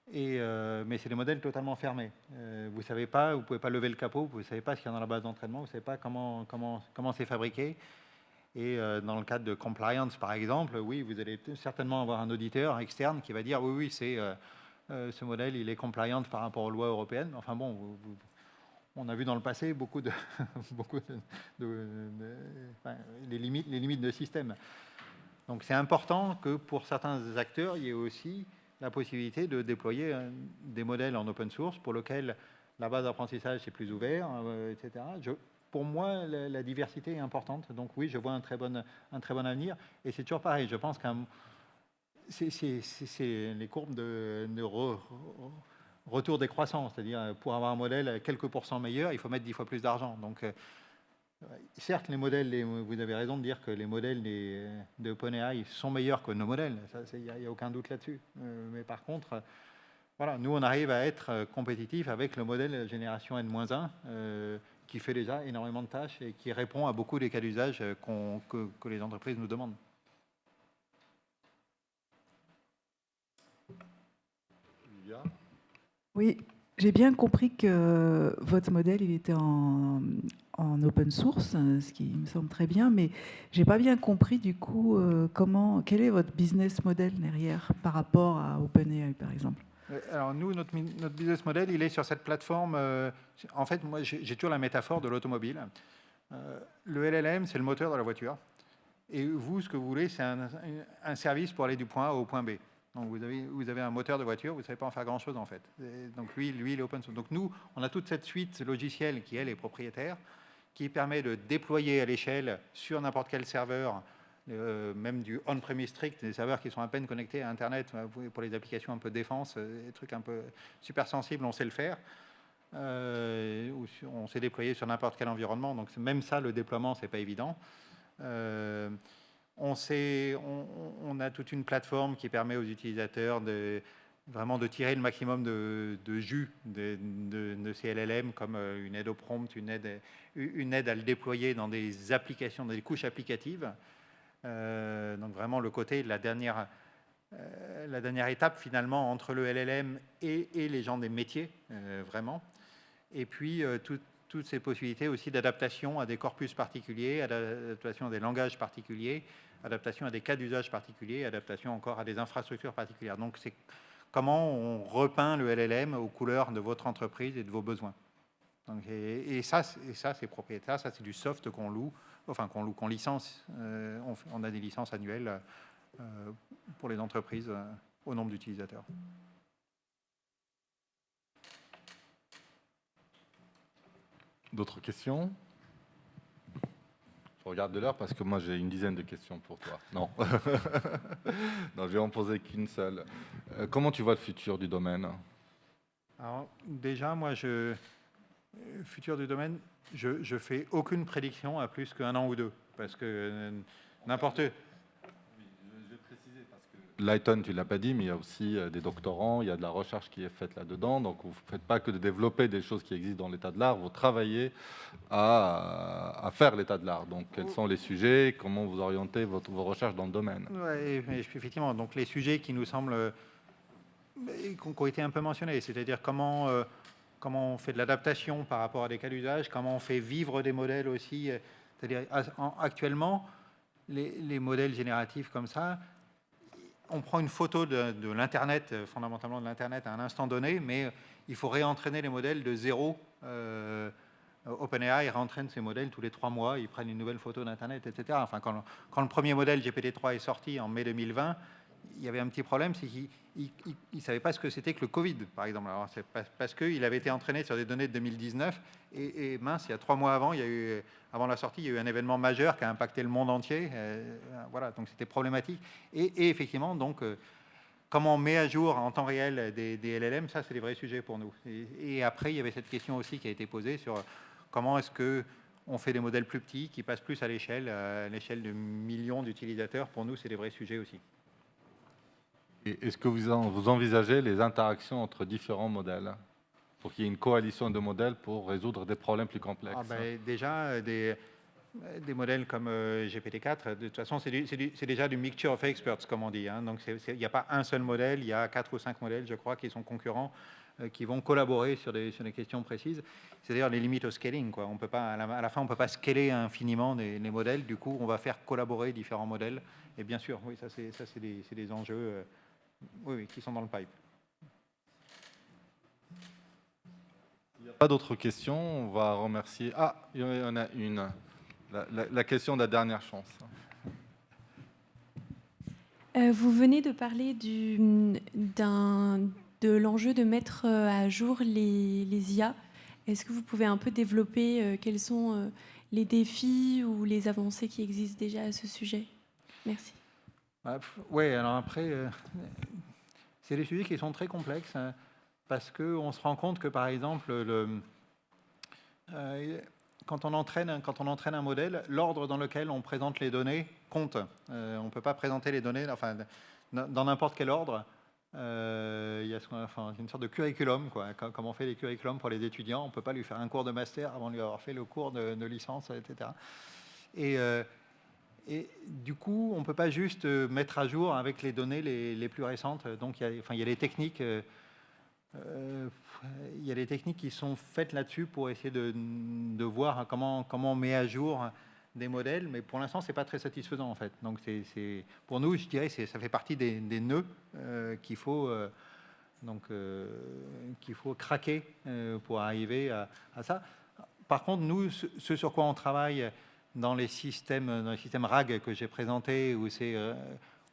[SPEAKER 2] Mais c'est des modèles totalement fermés. Vous ne pouvez pas lever le capot, vous ne savez pas ce qu'il y a dans la base d'entraînement, vous ne savez pas comment c'est fabriqué. Et dans le cadre de compliance, par exemple, oui, vous allez certainement avoir un auditeur externe qui va dire oui, ce modèle, il est compliant par rapport aux lois européennes. Enfin bon, on a vu dans le passé beaucoup les limites de système. Donc c'est important que pour certains acteurs, il y ait aussi la possibilité de déployer des modèles en open source pour lesquels la base d'apprentissage est plus ouverte, etc. Pour moi, la diversité est importante. Donc oui, je vois un très bon avenir. Et c'est toujours pareil. Je pense que c'est les courbes de retour décroissant. C'est-à-dire, pour avoir un modèle quelques pourcents meilleur, il faut mettre 10 fois plus d'argent. Donc, certes, les modèles, vous avez raison de dire que les modèles de OpenAI sont meilleurs que nos modèles. Il n'y a aucun doute là-dessus. Mais par contre, voilà, nous, on arrive à être compétitifs avec le modèle génération N-1, qui fait déjà énormément de tâches et qui répond à beaucoup des cas d'usage que les entreprises nous demandent.
[SPEAKER 6] Oui, j'ai bien compris que votre modèle, il était en open source, ce qui me semble très bien, mais j'ai pas bien compris du coup quel est votre business model derrière par rapport à OpenAI, par exemple.
[SPEAKER 2] Alors nous, notre business model, il est sur cette plateforme. En fait, moi, j'ai toujours la métaphore de l'automobile. Le LLM, c'est le moteur de la voiture. Et vous, ce que vous voulez, c'est un service pour aller du point A au point B. Donc vous avez un moteur de voiture, vous ne savez pas en faire grand-chose en fait. Et donc lui, il est open source. Donc nous, on a toute cette suite logicielle qui, elle, est propriétaire, qui permet de déployer à l'échelle sur n'importe quel serveur, même du on-premise strict, des serveurs qui sont à peine connectés à Internet, pour les applications un peu défense, des trucs un peu super sensibles, on sait le faire. On s'est déployé sur n'importe quel environnement, donc même ça, le déploiement, c'est pas évident. On a toute une plateforme qui permet aux utilisateurs vraiment de tirer le maximum de jus de ces LLM, comme une aide au prompt, une aide à le déployer dans des applications, dans des couches applicatives. Donc vraiment le côté de la dernière étape finalement entre le LLM et les gens des métiers, vraiment. Et puis toutes ces possibilités aussi d'adaptation à des corpus particuliers, adaptation à des langages particuliers, adaptation à des cas d'usage particuliers, adaptation encore à des infrastructures particulières. Donc c'est comment on repeint le LLM aux couleurs de votre entreprise et de vos besoins. Donc, et ça c'est propriétaire, ça c'est du soft qu'on loue, enfin qu'on licence. On a des licences annuelles pour les entreprises au nombre d'utilisateurs.
[SPEAKER 1] D'autres questions? Je regarde de l'heure parce que moi j'ai une dizaine de questions pour toi. Non, non, je vais en poser qu'une seule. Comment tu vois le futur du domaine?
[SPEAKER 2] Alors, déjà, moi, futur du domaine, je fais aucune prédiction à plus qu'un an ou deux, parce que n'importe...
[SPEAKER 1] Lighton, tu ne l'as pas dit, mais il y a aussi des doctorants, il y a de la recherche qui est faite là-dedans. Donc, vous ne faites pas que de développer des choses qui existent dans l'état de l'art, vous travaillez à faire l'état de l'art. Donc, quels sont les sujets, comment vous orientez vos recherches dans le domaine?
[SPEAKER 2] Oui, effectivement. Donc, les sujets qui nous semblent, qui ont été un peu mentionnés, c'est-à-dire comment on fait de l'adaptation par rapport à des cas d'usage, comment on fait vivre des modèles aussi. C'est-à-dire, actuellement, les modèles génératifs comme ça, on prend une photo de l'Internet, fondamentalement de l'Internet à un instant donné, mais il faut réentraîner les modèles de zéro. OpenAI réentraîne ces modèles tous les 3 mois, ils prennent une nouvelle photo d'Internet, etc. Enfin, quand le premier modèle GPT-3 est sorti en mai 2020, il y avait un petit problème, c'est qu'il ne savait pas ce que c'était que le Covid, par exemple. Alors, c'est parce qu'il avait été entraîné sur des données de 2019, et mince, il y a 3 mois avant, avant la sortie, il y a eu un événement majeur qui a impacté le monde entier. Voilà, donc c'était problématique. Et effectivement, donc, comment on met à jour en temps réel des LLM, ça, c'est des vrais sujets pour nous. Et après, il y avait cette question aussi qui a été posée sur comment est-ce qu'on fait des modèles plus petits, qui passent plus à l'échelle de millions d'utilisateurs. Pour nous, c'est des vrais sujets aussi.
[SPEAKER 1] Est-ce que vous envisagez les interactions entre différents modèles pour qu'il y ait une coalition de modèles pour résoudre des problèmes plus complexes?
[SPEAKER 2] Déjà, des modèles comme GPT-4, de toute façon, c'est déjà du mixture of experts, comme on dit. Hein. Donc, il n'y a pas un seul modèle, il y a 4 ou 5 modèles, je crois, qui sont concurrents, qui vont collaborer sur des questions précises. C'est d'ailleurs les limites au scaling, quoi. On peut pas, à la fin, on ne peut pas scaler infiniment les modèles. Du coup, on va faire collaborer différents modèles. Et bien sûr, oui, ça, c'est des enjeux oui, qui sont dans le pipe.
[SPEAKER 1] Il n'y a pas d'autres questions. On va remercier... Ah, il y en a une. La question de la dernière chance.
[SPEAKER 7] Vous venez de parler de l'enjeu de mettre à jour les IA. Est-ce que vous pouvez un peu développer quels sont les défis ou les avancées qui existent déjà à ce sujet? Merci.
[SPEAKER 2] Oui, alors après, c'est des sujets qui sont très complexes, hein, parce qu'on se rend compte que, par exemple, quand on entraîne un modèle, l'ordre dans lequel on présente les données compte. On ne peut pas présenter les données dans n'importe quel ordre. Il y a une sorte de curriculum, quoi. Comme on fait les curriculums pour les étudiants, on ne peut pas lui faire un cours de master avant de lui avoir fait le cours de licence, etc. Et du coup, on ne peut pas juste mettre à jour avec les données les plus récentes. Donc, il y a des techniques... il y a des techniques qui sont faites là-dessus pour essayer de voir comment on met à jour des modèles, mais pour l'instant, ce n'est pas très satisfaisant, en fait. Donc, pour nous, je dirais, ça fait partie des nœuds qu'il faut craquer pour arriver à ça. Par contre, nous, ce sur quoi on travaille dans les systèmes RAG que j'ai présentés, où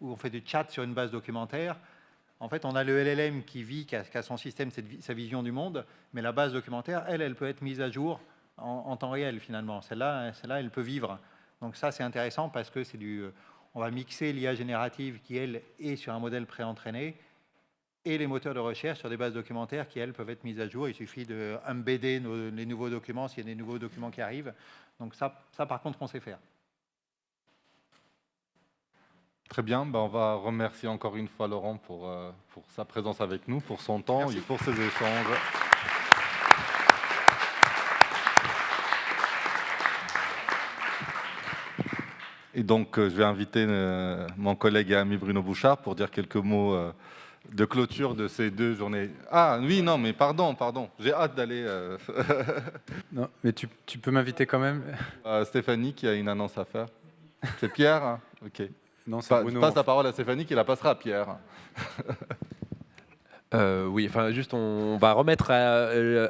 [SPEAKER 2] on fait du chat sur une base documentaire, en fait, on a le LLM qui a son système, sa vision du monde, mais la base documentaire, elle peut être mise à jour en temps réel, finalement. Celle-là, elle peut vivre. Donc ça, c'est intéressant parce que on va mixer l'IA générative qui, elle, est sur un modèle préentraîné et les moteurs de recherche sur des bases documentaires qui, elles, peuvent être mises à jour. Il suffit de embedder les nouveaux documents s'il y a des nouveaux documents qui arrivent. Donc ça par contre, on sait faire.
[SPEAKER 1] Très bien, on va remercier encore une fois Laurent pour sa présence avec nous, pour son temps.
[SPEAKER 2] Merci.
[SPEAKER 1] Et pour ses échanges. Et donc, je vais inviter mon collègue et ami Bruno Bouchard pour dire quelques mots de clôture de ces 2 journées. Ah oui, non, mais pardon, j'ai hâte d'aller...
[SPEAKER 8] Non, mais tu peux m'inviter quand même.
[SPEAKER 1] Stéphanie qui a une annonce à faire. C'est Pierre, hein? Ok.
[SPEAKER 8] Non, c'est Bruno.
[SPEAKER 1] Passe la parole à Stéphanie qui la passera à Pierre.
[SPEAKER 9] Oui, enfin juste on va remettre,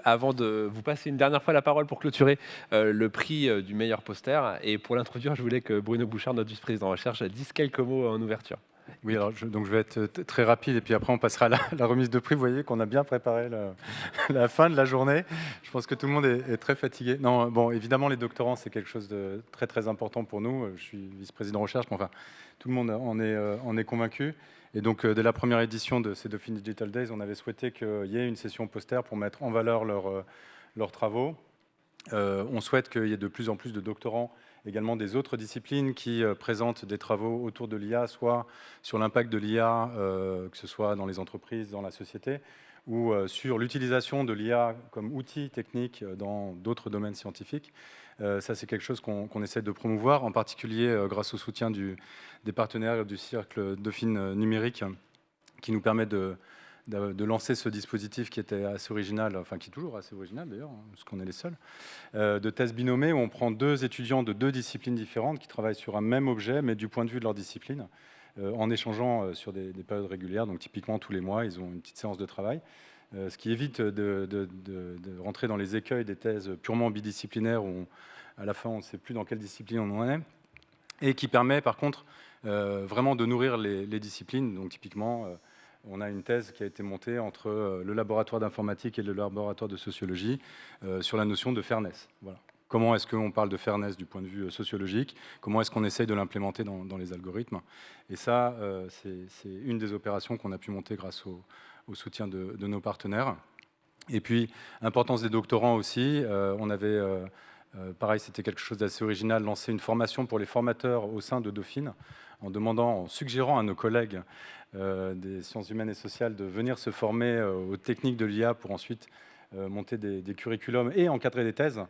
[SPEAKER 9] avant de vous passer une dernière fois la parole pour clôturer, le prix du meilleur poster. Et pour l'introduire, je voulais que Bruno Bouchard, notre vice-président recherche, dise quelques mots en ouverture.
[SPEAKER 8] Oui, alors donc je vais être très rapide et puis après on passera à la remise de prix. Vous voyez qu'on a bien préparé la fin de la journée. Je pense que tout le monde est très fatigué. Non, bon, évidemment les doctorants c'est quelque chose de très très important pour nous. Je suis vice-président recherche, mais enfin tout le monde en est convaincu. Et donc dès la première édition de ces Dauphine Digital Days, on avait souhaité qu'il y ait une session poster pour mettre en valeur leurs travaux. On souhaite qu'il y ait de plus en plus de doctorants, également des autres disciplines qui présentent des travaux autour de l'IA, soit sur l'impact de l'IA, que ce soit dans les entreprises, dans la société, ou sur l'utilisation de l'IA comme outil technique dans d'autres domaines scientifiques. Ça, c'est quelque chose qu'on essaie de promouvoir, en particulier grâce au soutien des partenaires du Cercle Dauphine numérique, qui nous permet de lancer ce dispositif qui était assez original, enfin qui est toujours assez original d'ailleurs, parce qu'on est les seuls, de tests binomés où on prend 2 étudiants de 2 disciplines différentes qui travaillent sur un même objet, mais du point de vue de leur discipline, en échangeant sur des périodes régulières, donc typiquement tous les mois, ils ont une petite séance de travail, ce qui évite de rentrer dans les écueils des thèses purement bidisciplinaires où à la fin on ne sait plus dans quelle discipline on en est, et qui permet par contre vraiment de nourrir les disciplines, donc typiquement... on a une thèse qui a été montée entre le laboratoire d'informatique et le laboratoire de sociologie sur la notion de fairness. Voilà. Comment est-ce qu'on parle de fairness du point de vue sociologique? Comment est-ce qu'on essaye de l'implémenter dans les algorithmes? Et ça, c'est une des opérations qu'on a pu monter grâce au soutien de nos partenaires. Et puis, importance des doctorants aussi. On avait, pareil, c'était quelque chose d'assez original, lancé une formation pour les formateurs au sein de Dauphine, en suggérant à nos collègues des sciences humaines et sociales de venir se former aux techniques de l'IA pour ensuite monter des curriculums et encadrer des thèses,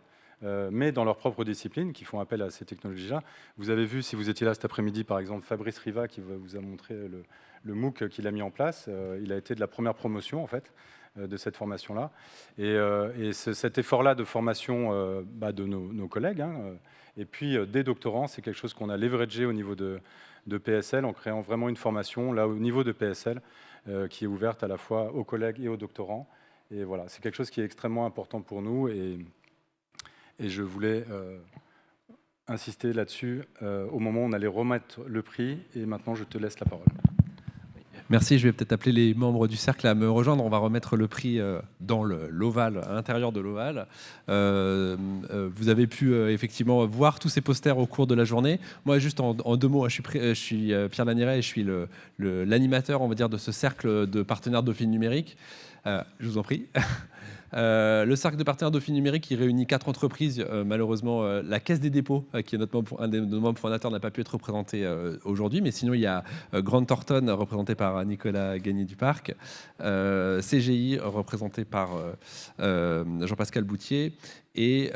[SPEAKER 8] mais dans leur propre discipline, qui font appel à ces technologies-là. Vous avez vu, si vous étiez là cet après-midi, par exemple, Fabrice Riva, qui vous a montré le MOOC qu'il a mis en place. Il a été de la première promotion, en fait, de cette formation-là. Et cet effort-là de formation de nos collègues, et puis des doctorants, c'est quelque chose qu'on a leveragé au niveau de PSL en créant vraiment une formation là au niveau de PSL qui est ouverte à la fois aux collègues et aux doctorants. Et voilà, c'est quelque chose qui est extrêmement important pour nous et je voulais insister là-dessus au moment où on allait remettre le prix. Et maintenant, je te laisse la parole.
[SPEAKER 9] Merci, je vais peut-être appeler les membres du cercle à me rejoindre. On va remettre le prix dans l'ovale, à l'intérieur de l'ovale. Vous avez pu effectivement voir tous ces posters au cours de la journée. Moi, juste en 2 mots, je suis Pierre Laniret et je suis l'animateur, on va dire, de ce cercle de partenaires Dauphine numérique. Je vous en prie. Le cercle de partenaires Dauphine numérique qui réunit 4 entreprises. Malheureusement, la Caisse des dépôts, qui est un des membres fondateurs, n'a pas pu être représenté aujourd'hui. Mais sinon, il y a Grant Thornton, représenté par Nicolas Gagné-du-Parc, CGI, représenté par Jean-Pascal Boutier, et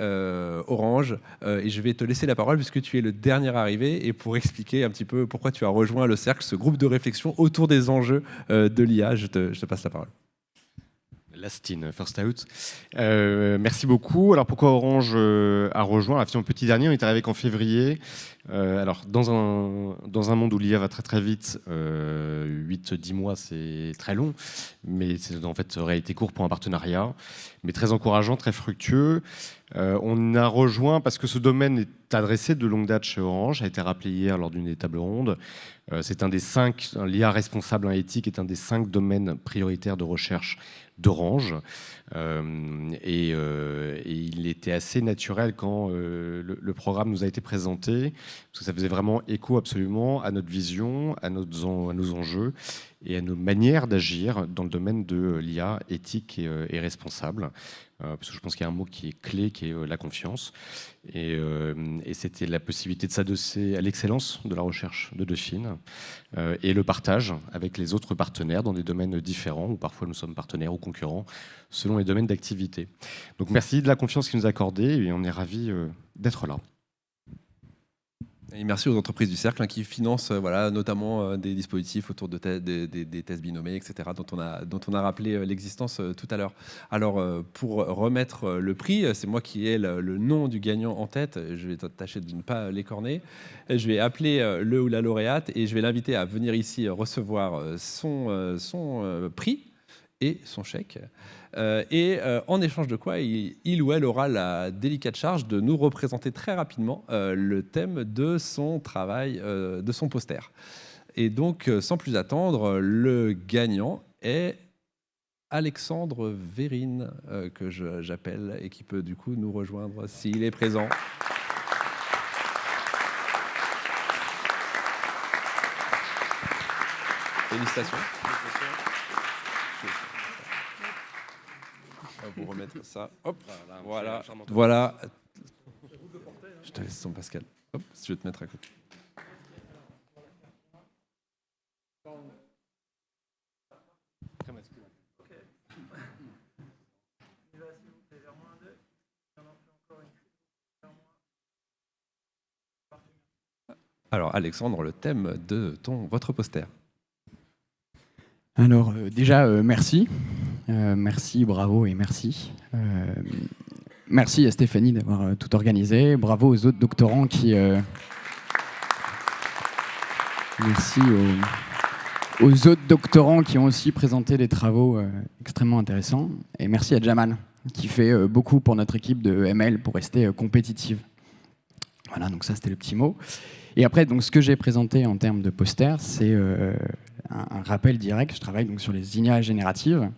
[SPEAKER 9] Orange. Et je vais te laisser la parole puisque tu es le dernier arrivé et pour expliquer un petit peu pourquoi tu as rejoint le cercle, ce groupe de réflexion autour des enjeux de l'IA. Je te passe la parole.
[SPEAKER 10] Last in, first out. Merci beaucoup. Alors pourquoi Orange a rejoint la Fusion Petit Dernier? On est arrivé qu'en février. Alors dans un monde où l'IA va très très vite, 8-10 mois c'est très long, mais en fait ça aurait été court pour un partenariat, mais très encourageant, très fructueux. On a rejoint parce que ce domaine est adressé de longue date chez Orange, a été rappelé hier lors d'une des tables rondes. C'est un des 5, l'IA responsable en éthique est un des 5 domaines prioritaires de recherche d'Orange. Et il était assez naturel quand le programme nous a été présenté, parce que ça faisait vraiment écho absolument à notre vision, à nos enjeux et à nos manières d'agir dans le domaine de l'IA éthique et responsable. Parce que je pense qu'il y a un mot qui est clé, qui est la confiance. Et c'était la possibilité de s'adosser à l'excellence de la recherche de Dauphine et le partage avec les autres partenaires dans des domaines différents, où parfois nous sommes partenaires ou concurrents, selon les domaines d'activité. Donc merci de la confiance qu'ils nous a accordée et on est ravis d'être là.
[SPEAKER 9] Et merci aux entreprises du cercle qui financent notamment des dispositifs autour de des tests binomés, etc., dont on a rappelé l'existence tout à l'heure. Alors, pour remettre le prix, c'est moi qui ai le nom du gagnant en tête. Je vais tâcher de ne pas l'écorner. Je vais appeler le ou la lauréate et je vais l'inviter à venir ici recevoir son prix et son chèque. En échange de quoi il ou elle aura la délicate charge de nous représenter très rapidement le thème de son travail, de son poster. Et donc, sans plus attendre, le gagnant est Alexandre Vérine, que j'appelle et qui peut du coup nous rejoindre s'il est présent. Félicitations. On va vous remettre ça. Hop, voilà. Je te laisse son Pascal. Hop, si tu veux te mettre à côté. Alors Alexandre, le thème de votre poster.
[SPEAKER 11] Alors déjà, merci. Merci, bravo et merci. Merci à Stéphanie d'avoir tout organisé. Bravo aux autres doctorants qui... Merci aux autres doctorants qui ont aussi présenté des travaux extrêmement intéressants. Et merci à Jamal qui fait beaucoup pour notre équipe de ML pour rester compétitive. Voilà, donc ça c'était le petit mot. Et après, donc, ce que j'ai présenté en termes de poster, c'est un rappel direct. Je travaille donc sur les IA génératives.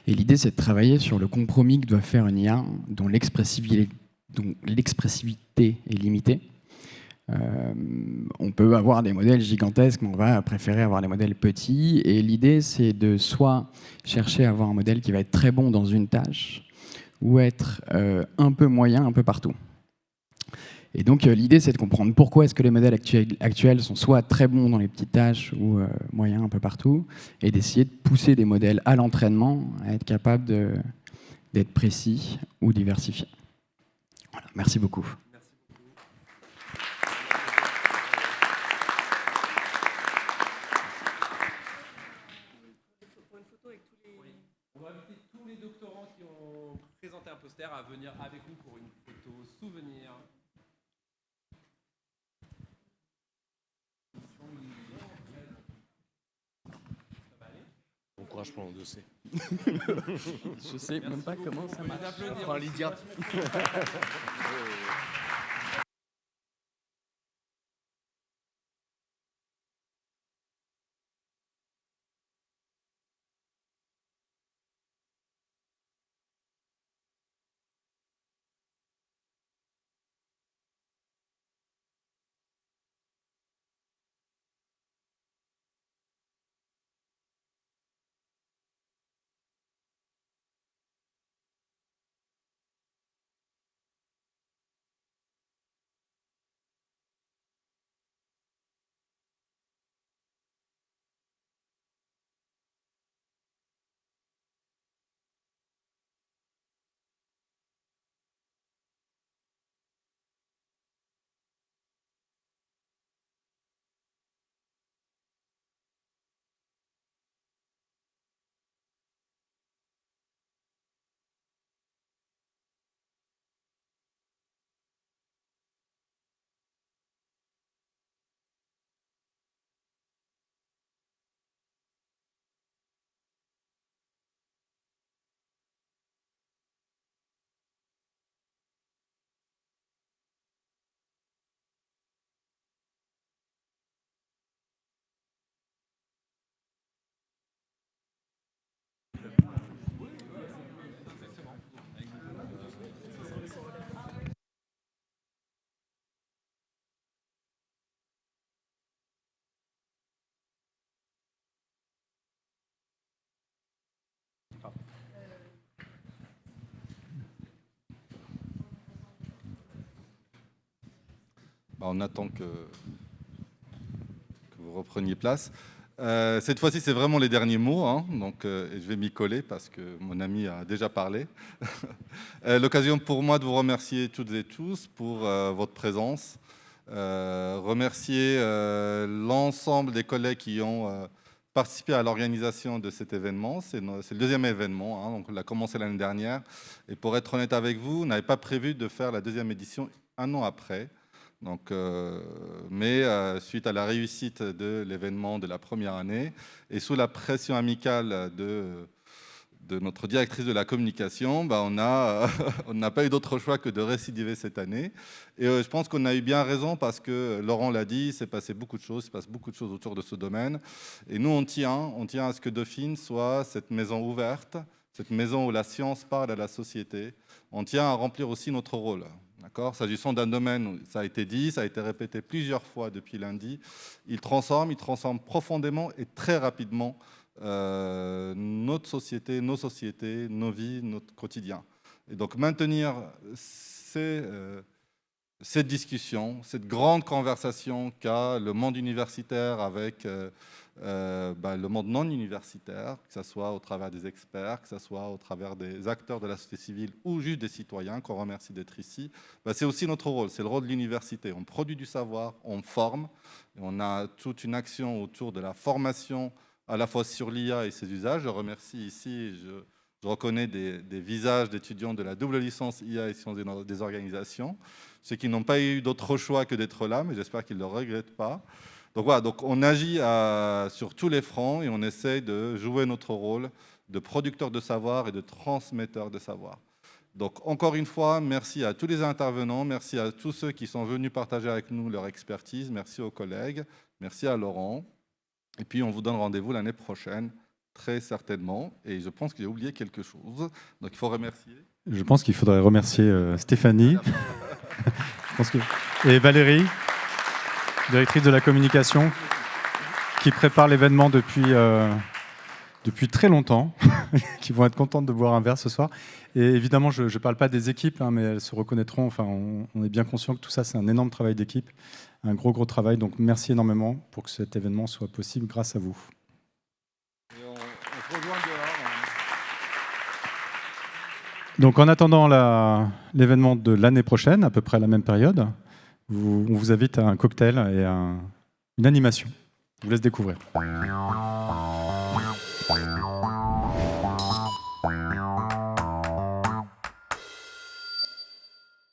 [SPEAKER 11] Et l'idée, c'est de travailler sur le compromis que doit faire une IA dont l'expressivité est limitée. On peut avoir des modèles gigantesques, mais on va préférer avoir des modèles petits. Et l'idée, c'est de soit chercher à avoir un modèle qui va être très bon dans une tâche, ou être un peu moyen un peu partout. Et donc l'idée, c'est de comprendre pourquoi est-ce que les modèles actuels sont soit très bons dans les petites tâches ou moyens un peu partout, et d'essayer de pousser des modèles à l'entraînement à être capables d'être précis ou diversifiés. Voilà, merci beaucoup.
[SPEAKER 9] On va inviter tous les doctorants qui ont présenté un poster à venir avec nous pour une photo souvenir.
[SPEAKER 10] Bon courage pour l'endosser.
[SPEAKER 11] Je sais même pas comment ça marche.
[SPEAKER 10] On fera un Lydia.
[SPEAKER 1] On attend que vous repreniez place. Cette fois-ci, c'est vraiment les derniers mots, hein, donc je vais m'y coller parce que mon ami a déjà parlé. L'occasion pour moi de vous remercier toutes et tous pour votre présence. Remercier l'ensemble des collègues qui ont participé à l'organisation de cet événement. C'est le deuxième événement, hein, donc on l'a commencé l'année dernière. Et pour être honnête avec vous, on n'avait pas prévu de faire la deuxième édition un an après. Donc, mais suite à la réussite de l'événement de la première année et sous la pression amicale de notre directrice de la communication, on n'a pas eu d'autre choix que de récidiver cette année. Et je pense qu'on a eu bien raison parce que, Laurent l'a dit, il s'est passé beaucoup de choses, il se passe beaucoup de choses autour de ce domaine. Et nous, on tient à ce que Dauphine soit cette maison ouverte, cette maison où la science parle à la société. On tient à remplir aussi notre rôle. S'agissant d'un domaine où ça a été dit, ça a été répété plusieurs fois depuis lundi, il transforme profondément et très rapidement notre société, nos sociétés, nos vies, notre quotidien. Et donc maintenir cette discussion, cette grande conversation qu'a le monde universitaire avec le monde non universitaire, que ce soit au travers des experts, que ce soit au travers des acteurs de la société civile ou juste des citoyens, qu'on remercie d'être ici, c'est aussi notre rôle, c'est le rôle de l'université. On produit du savoir, on forme, et on a toute une action autour de la formation à la fois sur l'IA et ses usages. Je remercie ici, je reconnais des visages d'étudiants de la double licence IA et sciences des organisations, ceux qui n'ont pas eu d'autre choix que d'être là, mais j'espère qu'ils ne le regrettent pas. Donc voilà, donc on agit sur tous les fronts et on essaie de jouer notre rôle de producteur de savoir et de transmetteur de savoir. Donc encore une fois, merci à tous les intervenants, merci à tous ceux qui sont venus partager avec nous leur expertise, merci aux collègues, merci à Laurent. Et puis, on vous donne rendez-vous l'année prochaine, très certainement. Et je pense que j'ai oublié quelque chose. Donc, il faut remercier.
[SPEAKER 8] Je pense qu'il faudrait remercier Stéphanie et Valérie, directrice de la communication, qui prépare l'événement depuis très longtemps, qui vont être contentes de boire un verre ce soir. Et évidemment, je ne parle pas des équipes, mais elles se reconnaîtront. Enfin, on est bien conscient que tout ça, c'est un énorme travail d'équipe, un gros travail. Donc, merci énormément pour que cet événement soit possible grâce à vous.
[SPEAKER 1] Et on se rejoint dehors.
[SPEAKER 8] Donc, en attendant l'événement de l'année prochaine, à peu près à la même période, on vous invite à un cocktail et à une animation. Je vous laisse découvrir.